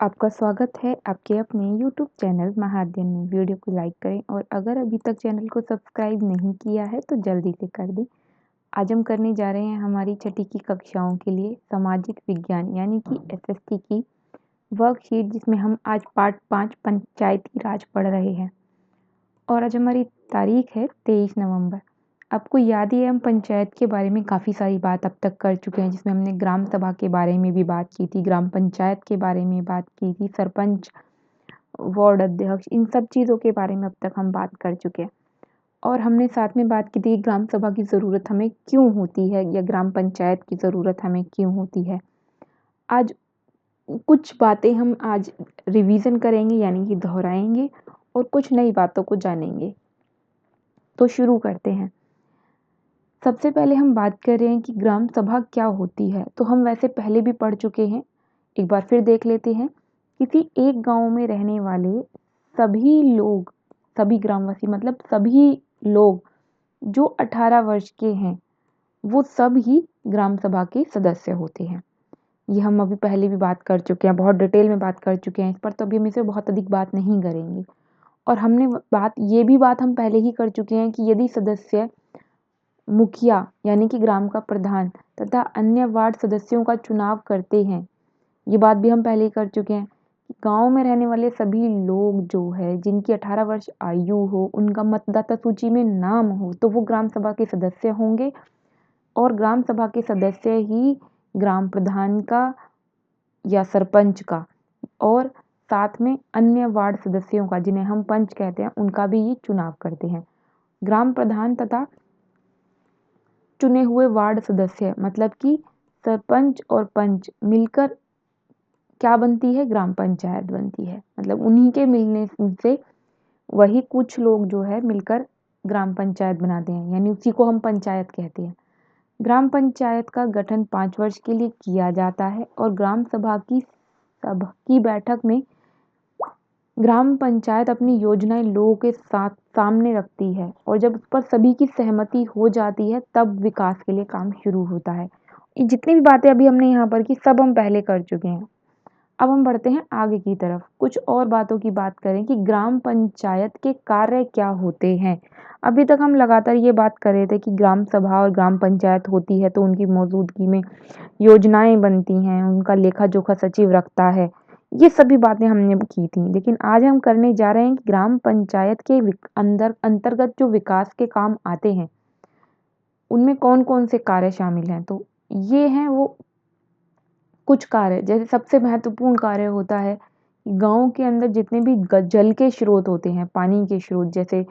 आपका स्वागत है आपके अपने YouTube चैनल महाअध्ययन में। वीडियो को लाइक करें और अगर अभी तक चैनल को सब्सक्राइब नहीं किया है तो जल्दी से कर दें। आज हम करने जा रहे हैं हमारी छठी की कक्षाओं के लिए सामाजिक विज्ञान यानी कि एसएसटी की वर्कशीट, जिसमें हम आज पार्ट 5 पंचायती राज पढ़ रहे हैं और आज हमारी तारीख है 23 नवंबर। आपको याद ही है हम पंचायत के बारे में काफ़ी सारी बात अब तक कर चुके हैं, जिसमें हमने ग्राम सभा के बारे में भी बात की थी, ग्राम पंचायत के बारे में बात की थी, सरपंच, वार्ड अध्यक्ष, इन सब चीज़ों के बारे में अब तक हम बात कर चुके हैं। और हमने साथ में बात की थी कि ग्राम सभा की ज़रूरत हमें क्यों होती है या ग्राम पंचायत की ज़रूरत हमें क्यों होती है। आज कुछ बातें हम आज रिवीजन करेंगे यानी कि दोहराएंगे और कुछ नई बातों को जानेंगे। तो शुरू करते हैं। सबसे पहले हम बात कर रहे हैं कि ग्राम सभा क्या होती है। तो हम वैसे पहले भी पढ़ चुके हैं, एक बार फिर देख लेते हैं। किसी एक गांव में रहने वाले सभी लोग, सभी ग्रामवासी मतलब सभी लोग जो 18 वर्ष के हैं, वो सब ही ग्राम सभा के सदस्य होते हैं। ये हम अभी पहले भी बात कर चुके हैं, बहुत डिटेल में बात कर चुके हैं इस पर, तो अभी हम इसे बहुत अधिक बात नहीं करेंगे। और हमने बात हम पहले ही कर चुके हैं कि यदि सदस्य मुखिया यानी कि ग्राम का प्रधान तथा अन्य वार्ड सदस्यों का चुनाव करते हैं, ये बात भी हम पहले ही कर चुके हैं कि गांव में रहने वाले सभी लोग जो है जिनकी 18 वर्ष आयु हो, उनका मतदाता सूची में नाम हो, तो वो ग्राम सभा के सदस्य होंगे। और ग्राम सभा के सदस्य ही ग्राम प्रधान का या सरपंच का और साथ में अन्य वार्ड सदस्यों का, जिन्हें हम पंच कहते हैं, उनका भी ये चुनाव करते हैं। ग्राम प्रधान तथा चुने हुए वार्ड सदस्य मतलब कि सरपंच और पंच मिलकर क्या बनती है, ग्राम पंचायत बनती है। मतलब उन्हीं के मिलने से वही कुछ लोग जो है मिलकर ग्राम पंचायत बनाते हैं, यानी उसी को हम पंचायत कहते हैं। ग्राम पंचायत का गठन 5 वर्ष के लिए किया जाता है और ग्राम सभा की बैठक में ग्राम पंचायत अपनी योजनाएं लोगों के साथ सामने रखती है और जब उस पर सभी की सहमति हो जाती है तब विकास के लिए काम शुरू होता है। ये जितनी भी बातें अभी हमने यहाँ पर की सब हम पहले कर चुके हैं। अब हम बढ़ते हैं आगे की तरफ, कुछ और बातों की बात करें कि ग्राम पंचायत के कार्य क्या होते हैं। अभी तक हम लगातार ये बात कर रहे थे कि ग्राम सभा और ग्राम पंचायत होती है तो उनकी मौजूदगी में योजनाएं बनती हैं, उनका लेखा जोखा सचिव रखता है, ये सभी बातें हमने की थी। लेकिन आज हम करने जा रहे हैं कि ग्राम पंचायत के अंतर्गत जो विकास के काम आते हैं उनमें कौन कौन से कार्य शामिल हैं। तो ये हैं वो कुछ कार्य, जैसे सबसे महत्वपूर्ण कार्य होता है गांव के अंदर जितने भी जल के स्रोत होते हैं, पानी के स्रोत, जैसे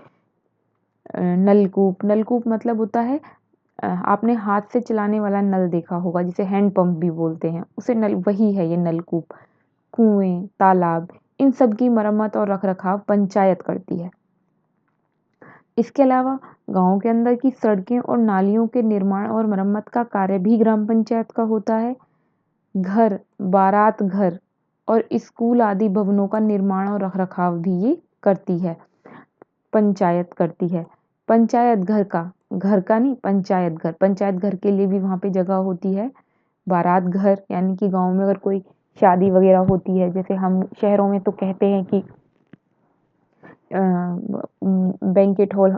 नलकूप। नलकूप मतलब होता है, आपने हाथ से चलाने वाला नल देखा होगा जिसे हैंड पंप भी बोलते हैं, उसे नल, वही है ये नलकूप। कुएं, तालाब, इन सब की मरम्मत और रखरखाव पंचायत करती है। इसके अलावा गांव के अंदर की सड़कें और नालियों के निर्माण और मरम्मत का कार्य भी ग्राम पंचायत का होता है। घर, बारात घर और स्कूल आदि भवनों का निर्माण और रखरखाव भी ये करती है, पंचायत करती है। पंचायत घर का नहीं, पंचायत घर, पंचायत घर के लिए भी वहाँ पे जगह होती है। बारात घर यानी कि गांव में अगर कोई शादी वगैरह होती है, जैसे हम शहरों में तो कहते हैं कि बैंकेट हॉल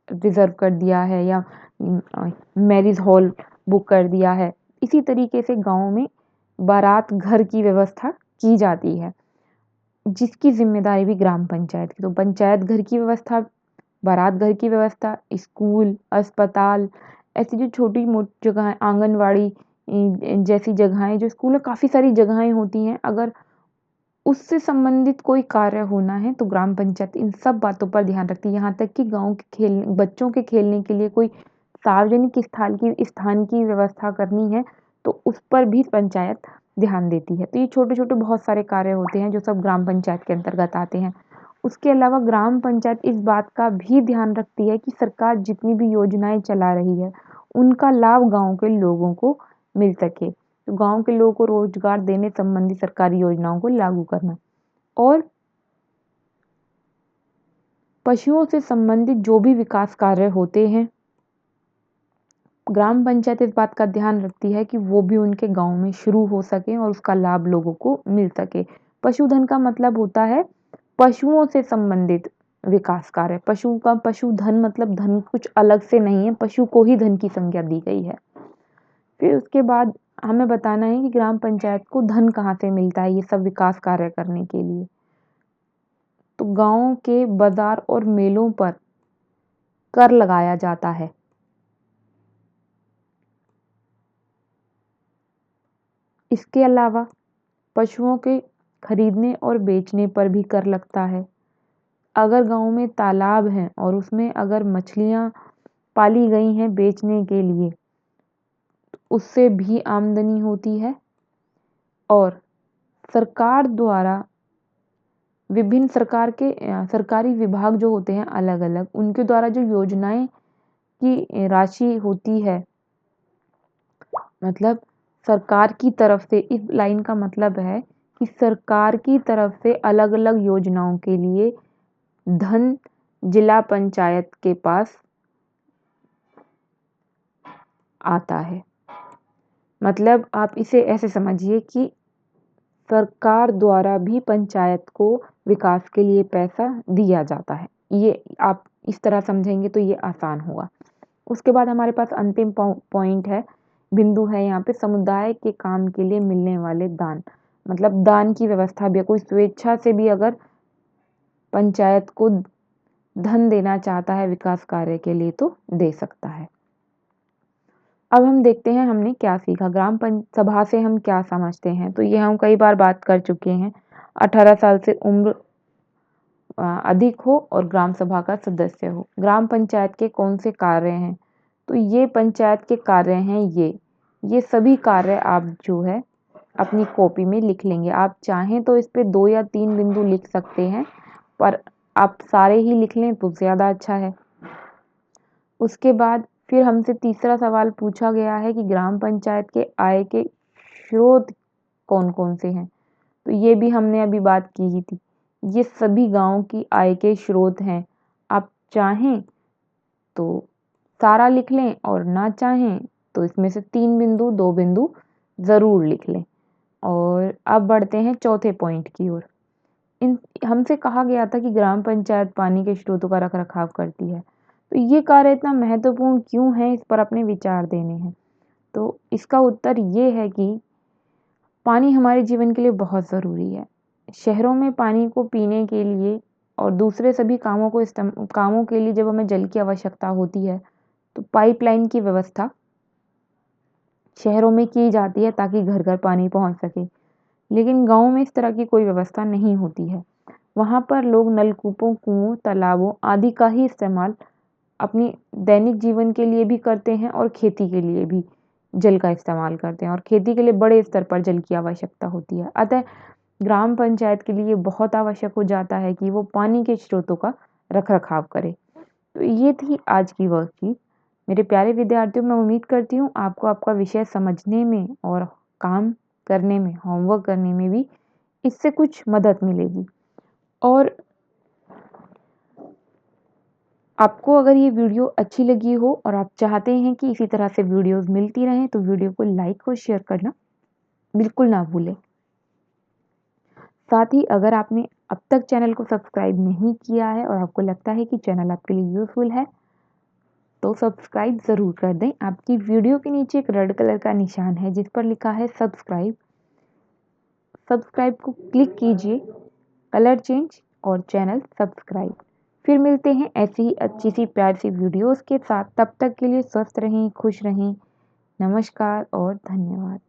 रिजर्व कर दिया है या मैरिज हॉल बुक कर दिया है, इसी तरीके से गांव में बारात घर की व्यवस्था की जाती है, जिसकी जिम्मेदारी भी ग्राम पंचायत की। तो पंचायत घर की व्यवस्था, बारात घर की व्यवस्था, स्कूल, अस्पताल, ऐसी जो छोटी मोटी जगह, आंगनवाड़ी जैसी जगहें, जो स्कूल में काफ़ी सारी जगहें होती हैं, अगर उससे संबंधित कोई कार्य होना है तो ग्राम पंचायत इन सब बातों पर ध्यान रखती है। यहाँ तक कि गांव के बच्चों के खेलने के लिए कोई सार्वजनिक स्थान की व्यवस्था करनी है तो उस पर भी पंचायत ध्यान देती है। तो ये छोटे छोटे बहुत सारे कार्य होते हैं जो सब ग्राम पंचायत के अंतर्गत आते हैं। उसके अलावा ग्राम पंचायत इस बात का भी ध्यान रखती है कि सरकार जितनी भी योजनाएं चला रही है उनका लाभ गांव के लोगों को मिल सके। तो गांव के लोगों को रोजगार देने संबंधी सरकारी योजनाओं को लागू करना और पशुओं से संबंधित जो भी विकास कार्य होते हैं, ग्राम पंचायत इस बात का ध्यान रखती है कि वो भी उनके गांव में शुरू हो सके और उसका लाभ लोगों को मिल सके। पशुधन का मतलब होता है पशुओं से संबंधित विकास कार्य। पशुधन मतलब धन कुछ अलग से नहीं है, पशु को ही धन की संज्ञा दी गई है। फिर उसके बाद हमें बताना है कि ग्राम पंचायत को धन कहाँ से मिलता है ये सब विकास कार्य करने के लिए। तो गाँव के बाजार और मेलों पर कर लगाया जाता है। इसके अलावा पशुओं के खरीदने और बेचने पर भी कर लगता है। अगर गाँव में तालाब हैं और उसमें अगर मछलियाँ पाली गई हैं बेचने के लिए, तो उससे भी आमदनी होती है। और सरकार द्वारा विभिन्न सरकारी विभाग जो होते हैं अलग अलग, उनके द्वारा जो योजनाएं की राशि होती है, मतलब सरकार की तरफ से, इस लाइन का मतलब है कि सरकार की तरफ से अलग अलग योजनाओं के लिए धन जिला पंचायत के पास आता है। मतलब आप इसे ऐसे समझिए कि सरकार द्वारा भी पंचायत को विकास के लिए पैसा दिया जाता है। ये आप इस तरह समझेंगे तो ये आसान होगा। उसके बाद हमारे पास अंतिम पॉइंट है, बिंदु है यहाँ पे, समुदाय के काम के लिए मिलने वाले दान। मतलब दान की व्यवस्था भी है, कोई स्वेच्छा से भी अगर पंचायत को धन देना चाहता है विकास कार्य के लिए तो दे सकता है। अब हम देखते हैं हमने क्या सीखा, ग्राम सभा से हम क्या समझते हैं। तो ये हम कई बार बात कर चुके हैं। 18 साल से उम्र अधिक हो और ग्राम सभा का सदस्य हो। ग्राम पंचायत के कौन से कार्य हैं, तो ये पंचायत के कार्य हैं ये सभी कार्य आप जो है अपनी कॉपी में लिख लेंगे। आप चाहें तो इस पे 2 या 3 बिंदु लिख सकते हैं, पर आप सारे ही लिख लें तो ज़्यादा अच्छा है। उसके बाद फिर हमसे तीसरा सवाल पूछा गया है कि ग्राम पंचायत के आय के स्रोत कौन कौन से हैं, तो ये भी हमने अभी बात की ही थी। ये सभी गाँव की आय के स्रोत हैं। आप चाहें तो सारा लिख लें और ना चाहें तो इसमें से 3 बिंदु 2 बिंदु ज़रूर लिख लें। और अब बढ़ते हैं चौथे पॉइंट की ओर। इन हमसे कहा गया था कि ग्राम पंचायत पानी के स्रोतों का रखरखाव करती है, तो ये कार्य इतना महत्वपूर्ण क्यों है, इस पर अपने विचार देने हैं। तो इसका उत्तर ये है कि पानी हमारे जीवन के लिए बहुत ज़रूरी है। शहरों में पानी को पीने के लिए और दूसरे सभी कामों के लिए जब हमें जल की आवश्यकता होती है, तो पाइपलाइन की व्यवस्था शहरों में की जाती है ताकि घर घर पानी पहुंच सके। लेकिन गाँव में इस तरह की कोई व्यवस्था नहीं होती है। वहाँ पर लोग नलकूपों, कुओं, तालाबों आदि का ही इस्तेमाल अपनी दैनिक जीवन के लिए भी करते हैं और खेती के लिए भी जल का इस्तेमाल करते हैं, और खेती के लिए बड़े स्तर पर जल की आवश्यकता होती है। अतः ग्राम पंचायत के लिए बहुत आवश्यक हो जाता है कि वो पानी के स्रोतों का रखरखाव करे। तो ये थी आज की वर्कशीट। मेरे प्यारे विद्यार्थियों, मैं उम्मीद करती हूँ आपको आपका विषय समझने में और काम करने में, होमवर्क करने में भी इससे कुछ मदद मिलेगी। और आपको अगर ये वीडियो अच्छी लगी हो और आप चाहते हैं कि इसी तरह से वीडियोस मिलती रहें, तो वीडियो को लाइक और शेयर करना बिल्कुल ना भूलें। साथ ही अगर आपने अब तक चैनल को सब्सक्राइब नहीं किया है और आपको लगता है कि चैनल आपके लिए यूज़फुल है, तो सब्सक्राइब ज़रूर कर दें। आपकी वीडियो के नीचे एक रेड कलर का निशान है जिस पर लिखा है सब्सक्राइब। सब्सक्राइब को क्लिक कीजिए, कलर चेंज और चैनल सब्सक्राइब। फिर मिलते हैं ऐसी ही अच्छी सी प्यारी सी वीडियोस के साथ। तब तक के लिए स्वस्थ रहें, खुश रहें। नमस्कार और धन्यवाद।